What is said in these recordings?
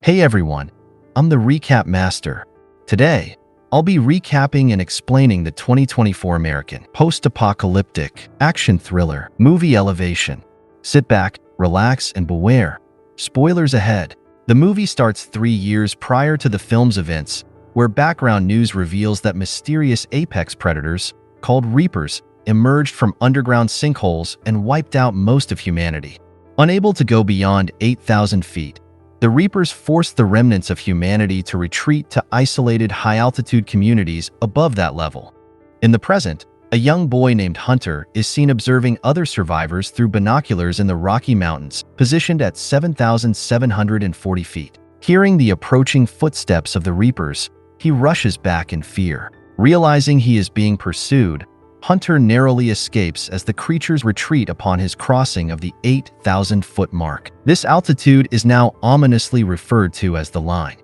Hey everyone, I'm the Recap Master. Today, I'll be recapping and explaining the 2024 American post-apocalyptic action thriller movie Elevation. Sit back, relax, and beware. Spoilers ahead. The movie starts 3 years prior to the film's events, where background news reveals that mysterious apex predators, called Reapers, emerged from underground sinkholes and wiped out most of humanity. Unable to go beyond 8,000 feet, the Reapers forced the remnants of humanity to retreat to isolated high-altitude communities above that level. In the present, a young boy named Hunter is seen observing other survivors through binoculars in the Rocky Mountains, positioned at 7,740 feet. Hearing the approaching footsteps of the Reapers, he rushes back in fear. Realizing he is being pursued, Hunter narrowly escapes as the creatures retreat upon his crossing of the 8,000-foot mark. This altitude is now ominously referred to as the line.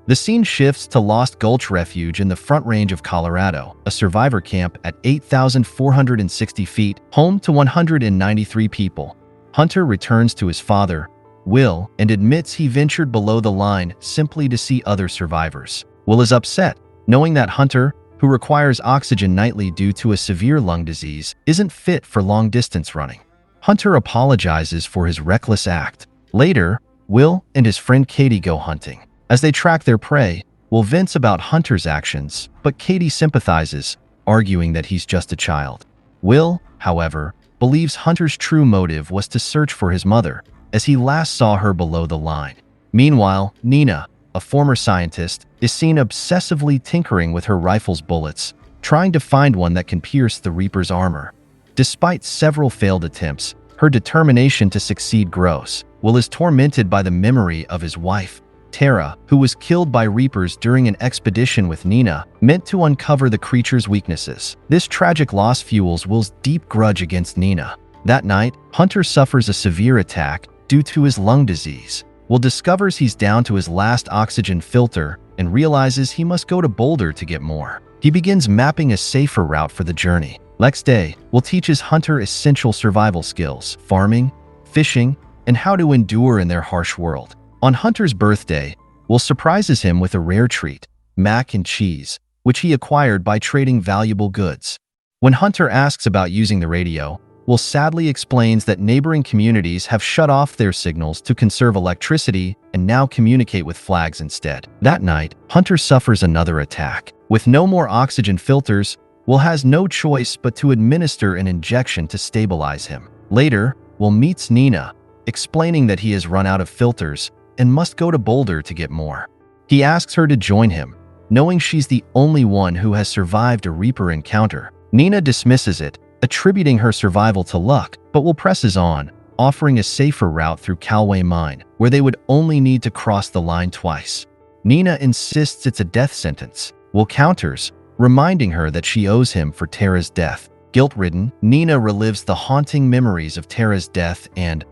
The scene shifts to Lost Gulch Refuge in the Front Range of Colorado, a survivor camp at 8,460 feet, home to 193 people. Hunter returns to his father, Will, and admits he ventured below the line simply to see other survivors. Will is upset, knowing that Hunter, who requires oxygen nightly due to a severe lung disease, isn't fit for long-distance running. Hunter apologizes for his reckless act. Later, Will and his friend Katie go hunting. As they track their prey, Will vents about Hunter's actions, but Katie sympathizes, arguing that he's just a child. Will, however, believes Hunter's true motive was to search for his mother, as he last saw her below the line. Meanwhile, Nina, a former scientist, is seen obsessively tinkering with her rifle's bullets, trying to find one that can pierce the Reaper's armor. Despite several failed attempts, her determination to succeed grows. Will is tormented by the memory of his wife, Tara, who was killed by Reapers during an expedition with Nina, meant to uncover the creature's weaknesses. This tragic loss fuels Will's deep grudge against Nina. That night, Hunter suffers a severe attack due to his lung disease. Will discovers he's down to his last oxygen filter and realizes he must go to Boulder to get more. He begins mapping a safer route for the journey. Next day, Will teaches Hunter essential survival skills, farming, fishing, and how to endure in their harsh world. On Hunter's birthday, Will surprises him with a rare treat, mac and cheese, which he acquired by trading valuable goods. When Hunter asks about using the radio, Will sadly explains that neighboring communities have shut off their signals to conserve electricity and now communicate with flags instead. That night, Hunter suffers another attack. With no more oxygen filters, Will has no choice but to administer an injection to stabilize him. Later, Will meets Nina, explaining that he has run out of filters and must go to Boulder to get more. He asks her to join him, knowing she's the only one who has survived a Reaper encounter. Nina dismisses it, attributing her survival to luck, but Will presses on, offering a safer route through Calway Mine, where they would only need to cross the line twice. Nina insists it's a death sentence. Will counters, reminding her that she owes him for Tara's death. Guilt-ridden, Nina relives the haunting memories of Tara's death and,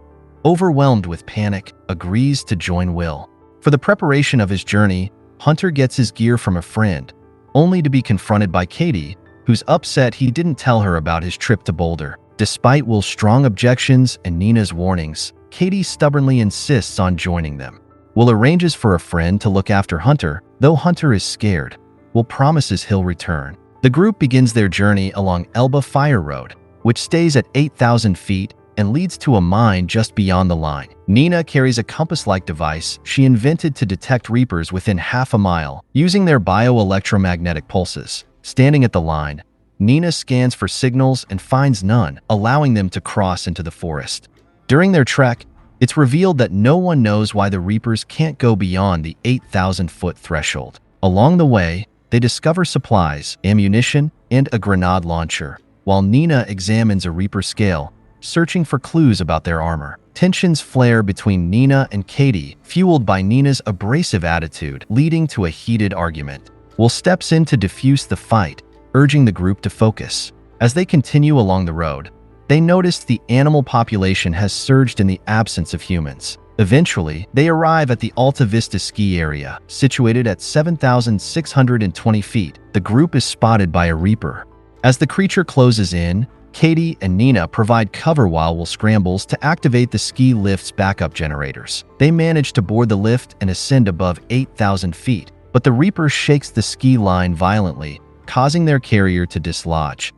overwhelmed with panic, agrees to join Will. For the preparation of his journey, Hunter gets his gear from a friend, only to be confronted by Katie, who's upset he didn't tell her about his trip to Boulder. Despite Will's strong objections and Nina's warnings, Katie stubbornly insists on joining them. Will arranges for a friend to look after Hunter, though Hunter is scared. Will promises he'll return. The group begins their journey along Elba Fire Road, which stays at 8,000 feet and leads to a mine just beyond the line. Nina carries a compass-like device she invented to detect Reapers within half a mile, using their bioelectromagnetic pulses. Standing at the line, Nina scans for signals and finds none, allowing them to cross into the forest. During their trek, it's revealed that no one knows why the Reapers can't go beyond the 8,000-foot threshold. Along the way, they discover supplies, ammunition, and a grenade launcher, while Nina examines a Reaper scale, searching for clues about their armor. Tensions flare between Nina and Katie, fueled by Nina's abrasive attitude, leading to a heated argument. Will steps in to defuse the fight, urging the group to focus. As they continue along the road, they notice the animal population has surged in the absence of humans. Eventually, they arrive at the Alta Vista ski area, situated at 7,620 feet. The group is spotted by a Reaper. As the creature closes in, Katie and Nina provide cover while Will scrambles to activate the ski lift's backup generators. They manage to board the lift and ascend above 8,000 feet, but the Reaper shakes the ski line violently, causing their carrier to dislodge.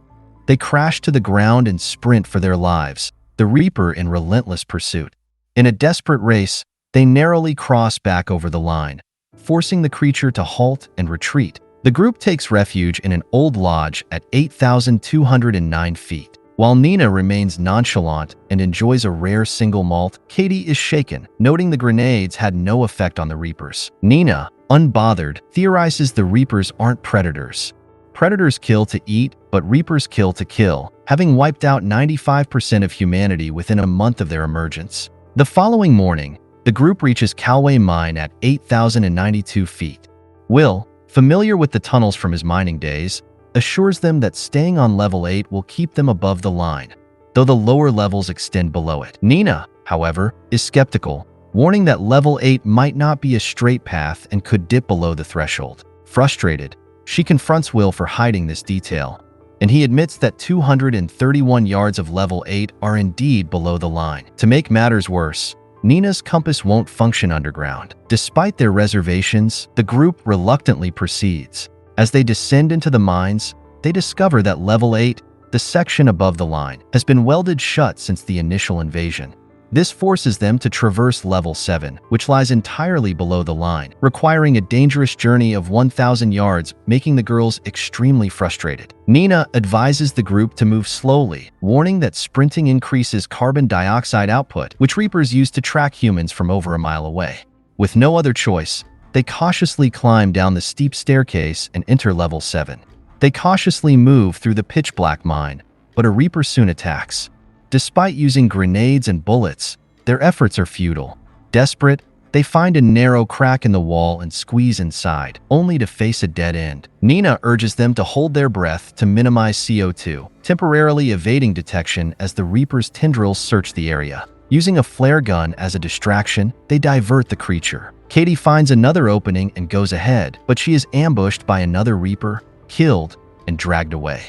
They crash to the ground and sprint for their lives, the Reaper in relentless pursuit. In a desperate race, they narrowly cross back over the line, forcing the creature to halt and retreat. The group takes refuge in an old lodge at 8,209 feet. While Nina remains nonchalant and enjoys a rare single malt, Katie is shaken, noting the grenades had no effect on the Reapers. Nina, unbothered, theorizes the Reapers aren't predators. Predators kill to eat, but Reapers kill to kill, having wiped out 95% of humanity within a month of their emergence. The following morning, the group reaches Calway Mine at 8,092 feet. Will, familiar with the tunnels from his mining days, assures them that staying on level 8 will keep them above the line, though the lower levels extend below it. Nina, however, is skeptical, warning that level 8 might not be a straight path and could dip below the threshold. Frustrated, she confronts Will for hiding this detail, and he admits that 231 yards of level 8 are indeed below the line. To make matters worse, Nina's compass won't function underground. Despite their reservations, the group reluctantly proceeds. As they descend into the mines, they discover that level 8, the section above the line, has been welded shut since the initial invasion. This forces them to traverse level 7, which lies entirely below the line, requiring a dangerous journey of 1,000 yards, making the girls extremely frustrated. Nina advises the group to move slowly, warning that sprinting increases carbon dioxide output, which Reapers use to track humans from over a mile away. With no other choice, they cautiously climb down the steep staircase and enter level 7. They cautiously move through the pitch-black mine, but a Reaper soon attacks. Despite using grenades and bullets, their efforts are futile. Desperate, they find a narrow crack in the wall and squeeze inside, only to face a dead end. Nina urges them to hold their breath to minimize CO2, temporarily evading detection as the Reaper's tendrils search the area. Using a flare gun as a distraction, they divert the creature. Katie finds another opening and goes ahead, but she is ambushed by another Reaper, killed, and dragged away.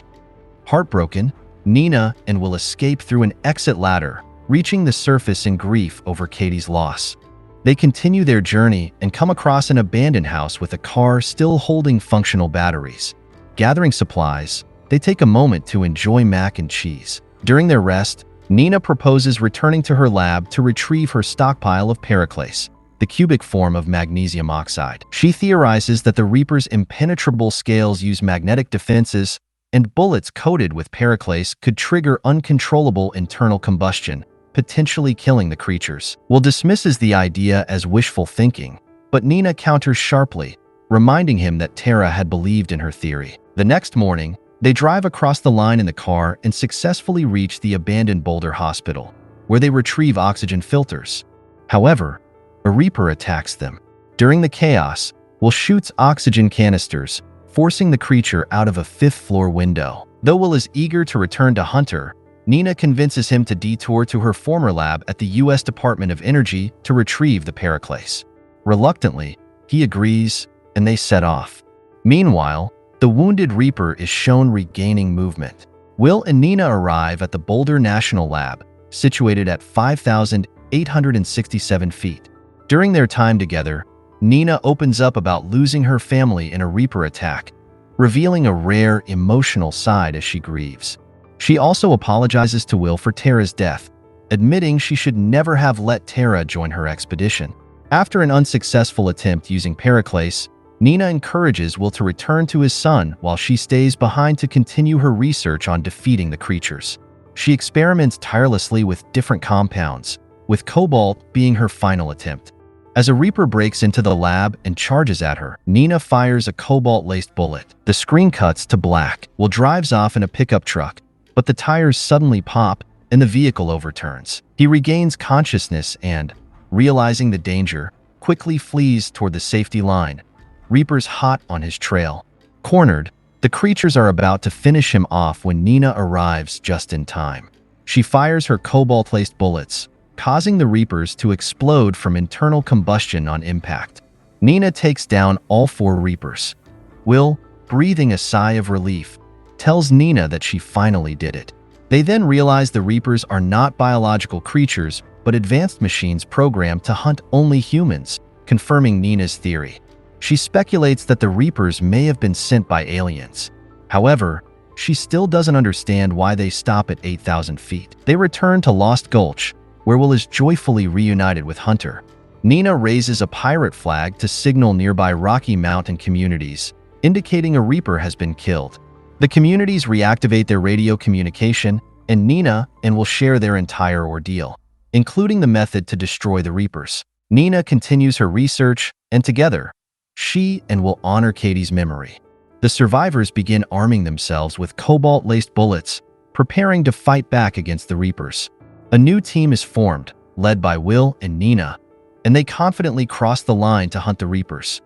Heartbroken, Nina and Will escape through an exit ladder, reaching the surface in grief over Katie's loss. They continue their journey and come across an abandoned house with a car still holding functional batteries. Gathering supplies, they take a moment to enjoy mac and cheese. During their rest, Nina proposes returning to her lab to retrieve her stockpile of periclase, the cubic form of magnesium oxide. She theorizes that the Reaper's impenetrable scales use magnetic defenses, and bullets coated with periclase could trigger uncontrollable internal combustion, potentially killing the creatures. Will dismisses the idea as wishful thinking, but Nina counters sharply, reminding him that Tara had believed in her theory. The next morning, they drive across the line in the car and successfully reach the abandoned Boulder Hospital, where they retrieve oxygen filters. However, a Reaper attacks them. During the chaos, Will shoots oxygen canisters, forcing the creature out of a fifth-floor window. Though Will is eager to return to Hunter, Nina convinces him to detour to her former lab at the U.S. Department of Energy to retrieve the periclase. Reluctantly, he agrees, and they set off. Meanwhile, the wounded Reaper is shown regaining movement. Will and Nina arrive at the Boulder National Lab, situated at 5,867 feet. During their time together, Nina opens up about losing her family in a Reaper attack, revealing a rare, emotional side as she grieves. She also apologizes to Will for Tara's death, admitting she should never have let Tara join her expedition. After an unsuccessful attempt using periclase, Nina encourages Will to return to his son while she stays behind to continue her research on defeating the creatures. She experiments tirelessly with different compounds, with cobalt being her final attempt. As a Reaper breaks into the lab and charges at her, Nina fires a cobalt-laced bullet. The screen cuts to black. Will drives off in a pickup truck, but the tires suddenly pop and the vehicle overturns. He regains consciousness and, realizing the danger, quickly flees toward the safety line, Reapers hot on his trail. Cornered, the creatures are about to finish him off when Nina arrives just in time. She fires her cobalt-laced bullets, causing the Reapers to explode from internal combustion on impact. Nina takes down all 4 Reapers. Will, breathing a sigh of relief, tells Nina that she finally did it. They then realize the Reapers are not biological creatures, but advanced machines programmed to hunt only humans, confirming Nina's theory. She speculates that the Reapers may have been sent by aliens. However, she still doesn't understand why they stop at 8,000 feet. They return to Lost Gulch, where Will is joyfully reunited with Hunter. Nina raises a pirate flag to signal nearby Rocky Mountain communities, indicating a Reaper has been killed. The communities reactivate their radio communication, and Nina and Will share their entire ordeal, including the method to destroy the Reapers. Nina continues her research, and together, she and Will honor Katie's memory. The survivors begin arming themselves with cobalt-laced bullets, preparing to fight back against the Reapers. A new team is formed, led by Will and Nina, and they confidently cross the line to hunt the Reapers.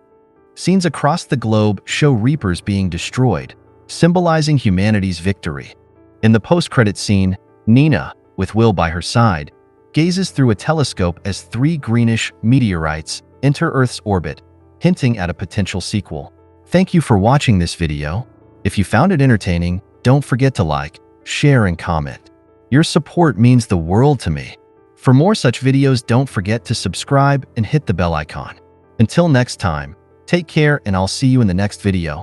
Scenes across the globe show Reapers being destroyed, symbolizing humanity's victory. In the post-credit scene, Nina, with Will by her side, gazes through a telescope as 3 greenish meteorites enter Earth's orbit, hinting at a potential sequel. Thank you for watching this video. If you found it entertaining, don't forget to like, share, and comment. Your support means the world to me. For more such videos, don't forget to subscribe and hit the bell icon. Until next time, take care, and I'll see you in the next video.